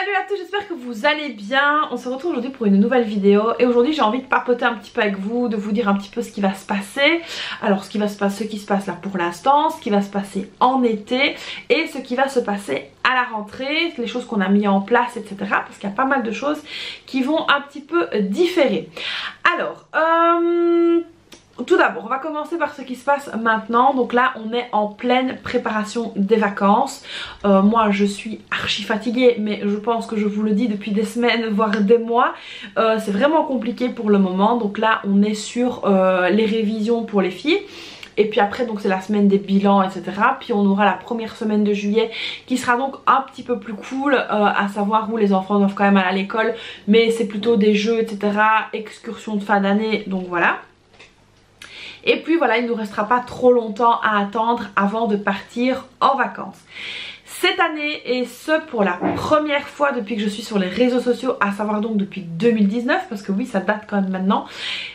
Salut à tous, j'espère que vous allez bien. On se retrouve aujourd'hui pour une nouvelle vidéo et aujourd'hui j'ai envie de papoter un petit peu avec vous, de vous dire un petit peu ce qui va se passer. Alors ce qui se passe là pour l'instant, ce qui va se passer en été et ce qui va se passer à la rentrée, les choses qu'on a mis en place, etc. Parce qu'il y a pas mal de choses qui vont un petit peu différer. Alors, tout d'abord, on va commencer par ce qui se passe maintenant. Donc là, on est en pleine préparation des vacances. Moi, je suis archi fatiguée, mais je pense que je vous le dis depuis des semaines, voire des mois. C'est vraiment compliqué pour le moment. Donc là, on est sur les révisions pour les filles. Et puis après donc c'est la semaine des bilans, etc. Puis on aura la première semaine de juillet qui sera donc un petit peu plus cool, à savoir où les enfants doivent quand même aller à l'école, mais c'est plutôt des jeux, etc. Excursions de fin d'année, donc voilà. Et puis voilà, il ne nous restera pas trop longtemps à attendre avant de partir en vacances. Cette année, et ce pour la première fois depuis que je suis sur les réseaux sociaux, à savoir donc depuis 2019, parce que oui ça date quand même maintenant,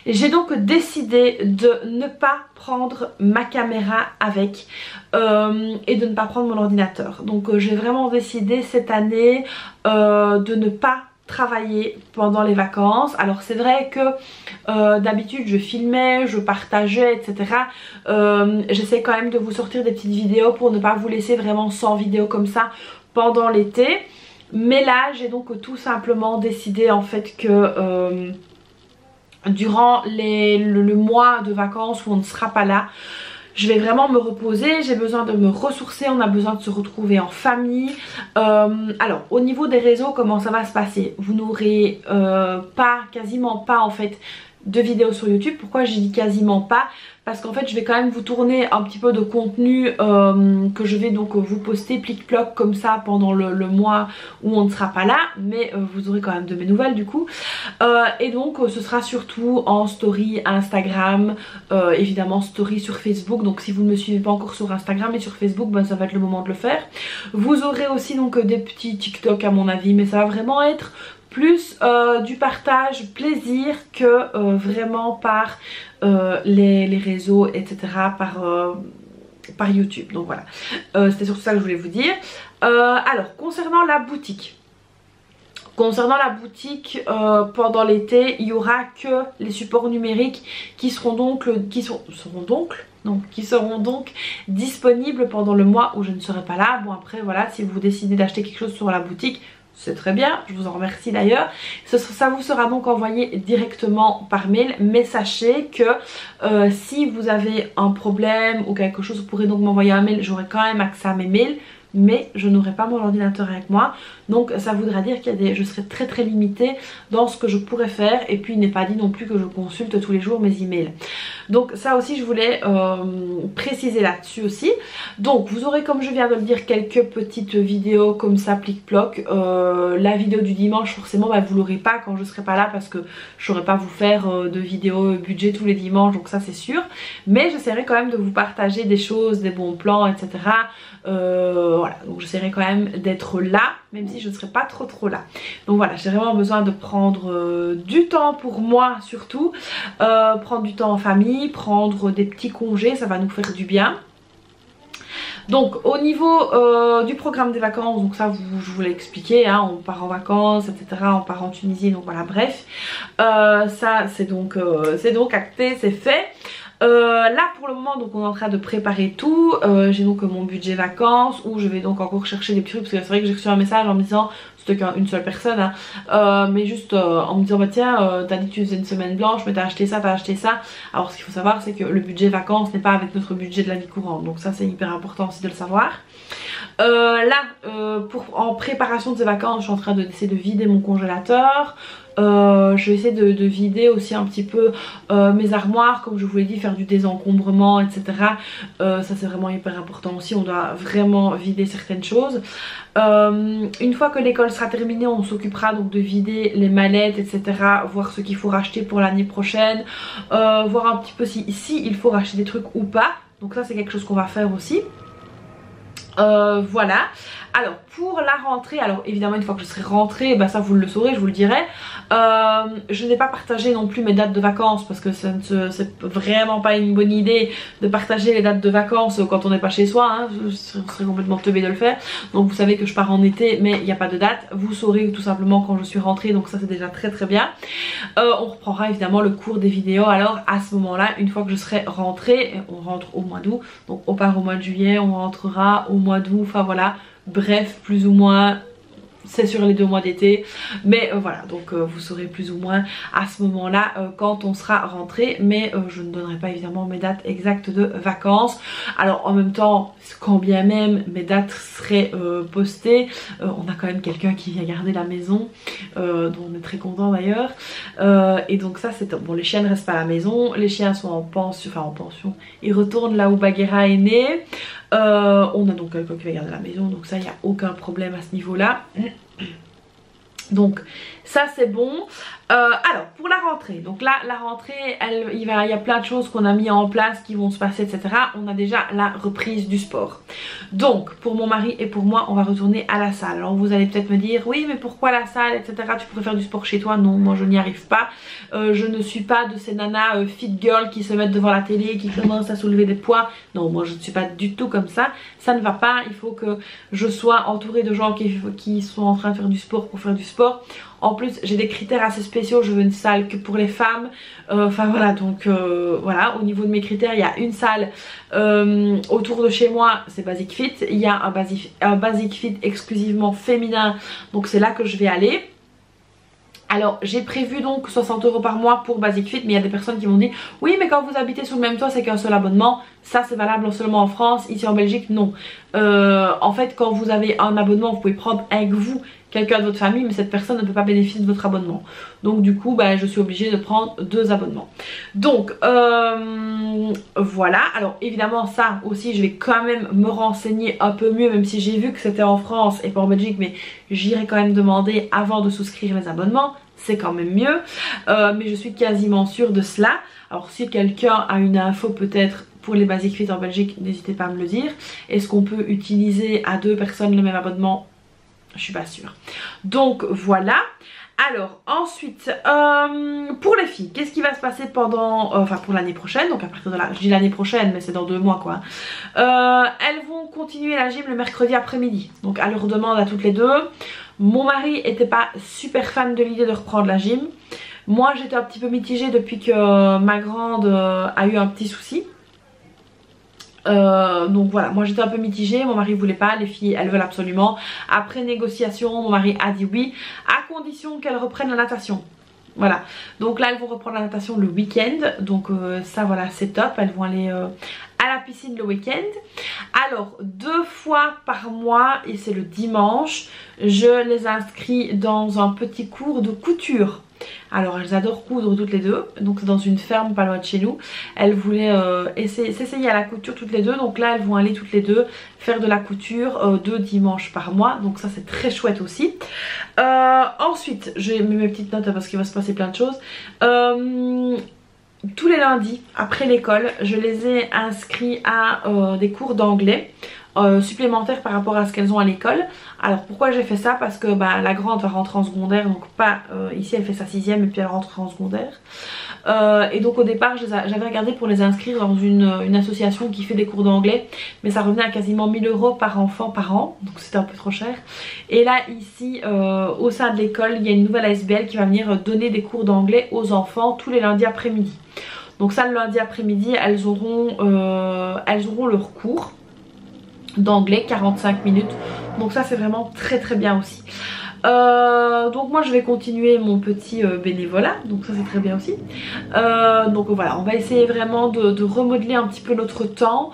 j'ai donc décidé de ne pas prendre ma caméra avec et de ne pas prendre mon ordinateur. Donc j'ai vraiment décidé cette année de ne pas travailler pendant les vacances. Alors c'est vrai que d'habitude je filmais, je partageais, etc. J'essaie quand même de vous sortir des petites vidéos pour ne pas vous laisser vraiment sans vidéo comme ça pendant l'été. Mais là j'ai donc tout simplement décidé en fait que durant le mois de vacances où on ne sera pas là, je vais vraiment me reposer, j'ai besoin de me ressourcer, on a besoin de se retrouver en famille. Alors au niveau des réseaux, comment ça va se passer? Vous n'aurez quasiment pas en fait de vidéos sur YouTube. Pourquoi j'ai dit quasiment pas? Parce qu'en fait je vais quand même vous tourner un petit peu de contenu que je vais donc vous poster plic-ploc comme ça pendant le mois où on ne sera pas là, mais vous aurez quand même de mes nouvelles du coup. Et donc ce sera surtout en story Instagram, évidemment story sur Facebook. Donc si vous ne me suivez pas encore sur Instagram et sur Facebook, ben, ça va être le moment de le faire. Vous aurez aussi donc des petits TikTok à mon avis, mais ça va vraiment être plus du partage plaisir que vraiment par les réseaux, etc. par YouTube. Donc voilà, c'était surtout ça que je voulais vous dire. Alors concernant la boutique, pendant l'été il y aura que les supports numériques qui seront donc disponibles pendant le mois où je ne serai pas là. Bon après voilà, si vous décidez d'acheter quelque chose sur la boutique, c'est très bien, je vous en remercie d'ailleurs. Ça vous sera donc envoyé directement par mail, mais sachez que si vous avez un problème ou quelque chose, vous pourrez donc m'envoyer un mail, j'aurai quand même accès à mes mails, mais je n'aurai pas mon ordinateur avec moi. Donc ça voudra dire je serai très limitée dans ce que je pourrais faire. Et puis il n'est pas dit non plus que je consulte tous les jours mes emails. Donc ça aussi je voulais préciser là-dessus aussi. Donc vous aurez, comme je viens de le dire, quelques petites vidéos comme ça plic-ploc. La vidéo du dimanche forcément bah, vous l'aurez pas quand je serai pas là, parce que je saurais pas vous faire de vidéos budget tous les dimanches, donc ça c'est sûr. Mais j'essaierai quand même de vous partager des choses, des bons plans, etc. Voilà, donc j'essaierai quand même d'être là, même si je ne serai pas trop là. Donc voilà, j'ai vraiment besoin de prendre du temps pour moi surtout, prendre du temps en famille, prendre des petits congés, ça va nous faire du bien. Donc au niveau du programme des vacances, donc ça je vous l'ai expliqué, hein, on part en vacances, etc. On part en Tunisie, donc voilà, bref. Ça c'est donc acté, c'est fait. Là pour le moment donc on est en train de préparer tout. J'ai donc mon budget vacances où je vais donc encore chercher des petits trucs, parce que c'est vrai que j'ai reçu un message en me disant, c'était qu'une seule personne hein, mais juste en me disant bah tiens t'as dit que tu faisais une semaine blanche mais t'as acheté ça, Alors ce qu'il faut savoir c'est que le budget vacances n'est pas avec notre budget de la vie courante, donc ça c'est hyper important aussi de le savoir. En préparation de ces vacances, je suis en train d'essayer de vider mon congélateur. Je vais essayer de vider aussi un petit peu mes armoires, comme je vous l'ai dit, faire du désencombrement, etc. Ça c'est vraiment hyper important aussi, on doit vraiment vider certaines choses. Une fois que l'école sera terminée, on s'occupera donc de vider les mallettes, etc. Voir ce qu'il faut racheter pour l'année prochaine, voir un petit peu si il faut racheter des trucs ou pas. Donc ça c'est quelque chose qu'on va faire aussi. Voilà. Alors pour la rentrée, alors évidemment une fois que je serai rentrée, bah ça vous le saurez, je vous le dirai. Je n'ai pas partagé non plus mes dates de vacances parce que c'est vraiment pas une bonne idée de partager les dates de vacances quand on n'est pas chez soi, hein. Je serais complètement teubée de le faire. Donc vous savez que je pars en été mais il n'y a pas de date, vous saurez tout simplement quand je suis rentrée, donc ça c'est déjà très très bien. On reprendra évidemment le cours des vidéos alors à ce moment là, une fois que je serai rentrée. On rentre au mois d'août, donc on part au mois de juillet, on rentrera au mois d'août, enfin voilà, bref plus ou moins c'est sur les 2 mois d'été, mais voilà, donc vous saurez plus ou moins à ce moment là quand on sera rentré, mais je ne donnerai pas évidemment mes dates exactes de vacances. Alors en même temps, quand bien même mes dates seraient postées, on a quand même quelqu'un qui vient garder la maison, dont on est très content d'ailleurs, et donc ça c'est bon, les chiens ne restent pas à la maison, les chiens sont en pension, enfin en pension, ils retournent là où Bagheera est né. On a donc quelqu'un qui va garder la maison, donc ça il n'y a aucun problème à ce niveau là. Donc ça c'est bon. Alors pour la rentrée, donc là la rentrée il y a plein de choses qu'on a mis en place qui vont se passer, etc. On a déjà la reprise du sport. Donc pour mon mari et pour moi on va retourner à la salle. Alors vous allez peut-être me dire oui mais pourquoi la salle, etc. Tu pourrais faire du sport chez toi. Non, moi je n'y arrive pas. Je ne suis pas de ces nanas fit girl qui se mettent devant la télé et qui commencent à soulever des poids. Non, moi je ne suis pas du tout comme ça. Ça ne va pas, il faut que je sois entourée de gens qui sont en train de faire du sport pour faire du sport. En plus j'ai des critères assez spéciaux, je veux une salle que pour les femmes, enfin voilà, donc voilà, au niveau de mes critères il y a une salle autour de chez moi, c'est Basic Fit, il y a un Basic Fit exclusivement féminin, donc c'est là que je vais aller. Alors j'ai prévu donc 60 € par mois pour Basic Fit, mais il y a des personnes qui m'ont dit oui mais quand vous habitez sur le même toit c'est qu'un seul abonnement. Ça c'est valable seulement en France, ici en Belgique non. En fait quand vous avez un abonnement vous pouvez prendre avec vous quelqu'un de votre famille, mais cette personne ne peut pas bénéficier de votre abonnement. Donc du coup bah, je suis obligée de prendre 2 abonnements. Donc voilà, alors évidemment ça aussi je vais quand même me renseigner un peu mieux, même si j'ai vu que c'était en France et pas en Belgique, mais j'irai quand même demander avant de souscrire les abonnements. C'est quand même mieux, mais je suis quasiment sûre de cela. Alors si quelqu'un a une info peut-être pour les Basic Fit en Belgique, n'hésitez pas à me le dire. Est-ce qu'on peut utiliser à 2 personnes le même abonnement? Je suis pas sûre. Donc voilà. Alors ensuite pour les filles, qu'est-ce qui va se passer pendant enfin pour l'année prochaine, donc à partir de là, je dis l'année prochaine mais c'est dans 2 mois quoi. Elles vont continuer la gym le mercredi après-midi, donc à leur demande à toutes les deux. Mon mari était pas super fan de l'idée de reprendre la gym. Moi j'étais un petit peu mitigée depuis que ma grande a eu un petit souci. Donc voilà, moi j'étais un peu mitigée, mon mari voulait pas, les filles elles veulent absolument. Après négociation, mon mari a dit oui, à condition qu'elles reprennent la natation. Voilà, donc là elles vont reprendre la natation le week-end, donc ça voilà c'est top, elles vont aller à la piscine le week-end. Alors 2 fois par mois, et c'est le dimanche, je les inscris dans un petit cours de couture. Alors elles adorent coudre toutes les deux, donc c'est dans une ferme pas loin de chez nous. Elles voulaient s'essayer à la couture toutes les deux, donc là elles vont aller toutes les deux faire de la couture 2 dimanches par mois, donc ça c'est très chouette aussi. Ensuite j'ai mis mes petites notes parce qu'il va se passer plein de choses. Tous les lundis après l'école je les ai inscrits à des cours d'anglais supplémentaires par rapport à ce qu'elles ont à l'école. Alors pourquoi j'ai fait ça? Parce que bah, la grande va rentrer en secondaire, donc pas ici elle fait sa 6e et puis elle rentre en secondaire. Et donc au départ j'avais regardé pour les inscrire dans une association qui fait des cours d'anglais, mais ça revenait à quasiment 1000 € par enfant par an, donc c'était un peu trop cher. Et là ici au sein de l'école il y a une nouvelle ASBL qui va venir donner des cours d'anglais aux enfants tous les lundis après-midi. Donc ça le lundi après-midi elles auront leur cours d'anglais 45 minutes, donc ça c'est vraiment très très bien aussi. Donc moi je vais continuer mon petit bénévolat, donc ça c'est très bien aussi. Donc voilà, on va essayer vraiment de remodeler un petit peu notre temps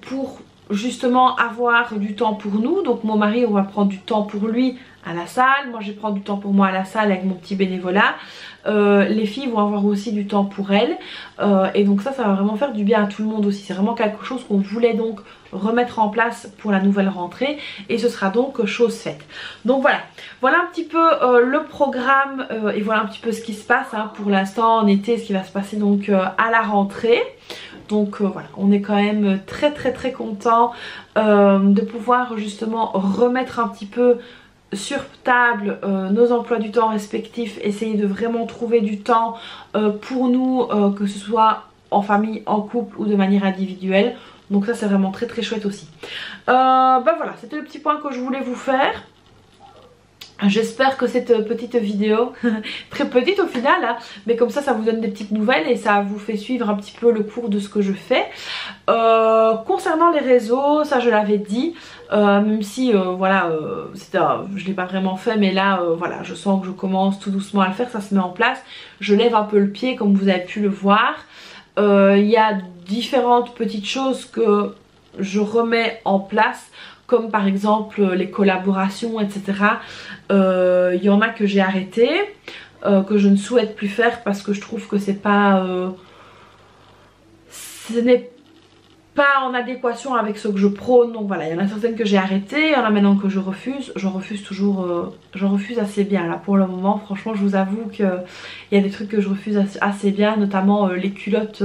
pour justement avoir du temps pour nous. Donc mon mari on va prendre du temps pour lui à la salle, moi je vais prendre du temps pour moi à la salle avec mon petit bénévolat. Les filles vont avoir aussi du temps pour elles, et donc ça va vraiment faire du bien à tout le monde aussi. C'est vraiment quelque chose qu'on voulait donc remettre en place pour la nouvelle rentrée et ce sera donc chose faite. Donc voilà un petit peu le programme et voilà un petit peu ce qui se passe hein, pour l'instant en été, ce qui va se passer donc à la rentrée. Donc voilà, on est quand même très content de pouvoir justement remettre un petit peu sur table nos emplois du temps respectifs, essayer de vraiment trouver du temps pour nous, que ce soit en famille, en couple ou de manière individuelle. Donc ça c'est vraiment très chouette aussi. Bah voilà, c'était le petit point que je voulais vous faire. J'espère que cette petite vidéo, très petite au final, hein, mais comme ça vous donne des petites nouvelles et ça vous fait suivre un petit peu le cours de ce que je fais. Concernant les réseaux, ça je l'avais dit, même si voilà, je l'ai pas vraiment fait, mais là voilà, je sens que je commence tout doucement à le faire, ça se met en place. Je lève un peu le pied comme vous avez pu le voir. Il y a différentes petites choses que je remets en place, comme par exemple les collaborations, etc. Il y en a que j'ai arrêté, que je ne souhaite plus faire parce que je trouve que c'est pas, ce n'est pas en adéquation avec ce que je prône. Donc voilà, il y en a certaines que j'ai arrêtées, il y en a maintenant que je refuse. J'en refuse toujours, j'en refuse assez bien là pour le moment. Franchement, je vous avoue qu'il y a des trucs que je refuse assez bien, notamment les culottes.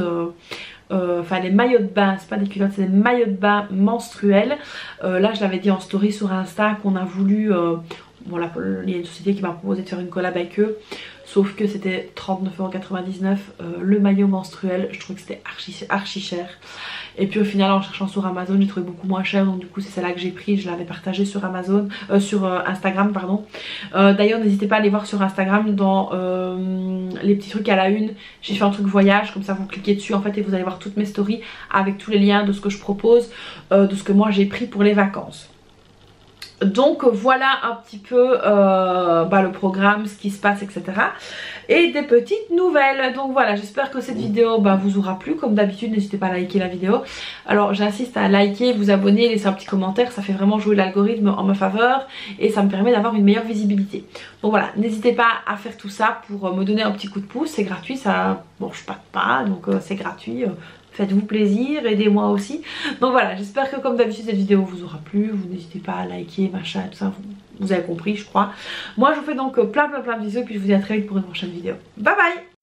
Enfin les maillots de bain, c'est pas des culottes, c'est des maillots de bain menstruels. Là je l'avais dit en story sur Insta qu'on a voulu, voilà, il y a une société qui m'a proposé de faire une collab avec eux, sauf que c'était 39,99 € le maillot menstruel. Je trouve que c'était archi cher. Et puis au final en cherchant sur Amazon j'ai trouvé beaucoup moins cher, donc du coup c'est celle-là que j'ai pris. Je l'avais partagée sur Amazon, sur Instagram pardon. D'ailleurs n'hésitez pas à aller voir sur Instagram dans les petits trucs à la une. J'ai fait un truc voyage, comme ça vous cliquez dessus en fait et vous allez voir toutes mes stories avec tous les liens de ce que je propose, de ce que moi j'ai pris pour les vacances. Donc voilà un petit peu le programme, ce qui se passe, etc. Et des petites nouvelles. Donc voilà, j'espère que cette vidéo vous aura plu. Comme d'habitude, n'hésitez pas à liker la vidéo. Alors j'insiste à liker, vous abonner, laisser un petit commentaire. Ça fait vraiment jouer l'algorithme en ma faveur et ça me permet d'avoir une meilleure visibilité. Donc voilà, n'hésitez pas à faire tout ça pour me donner un petit coup de pouce. C'est gratuit, ça mange pas, donc c'est gratuit. Faites-vous plaisir, aidez-moi aussi. Donc voilà, j'espère que comme d'habitude cette vidéo vous aura plu. Vous n'hésitez pas à liker, machin, tout ça. Vous avez compris, je crois. Moi je vous fais donc plein de bisous et puis je vous dis à très vite pour une prochaine vidéo. Bye bye!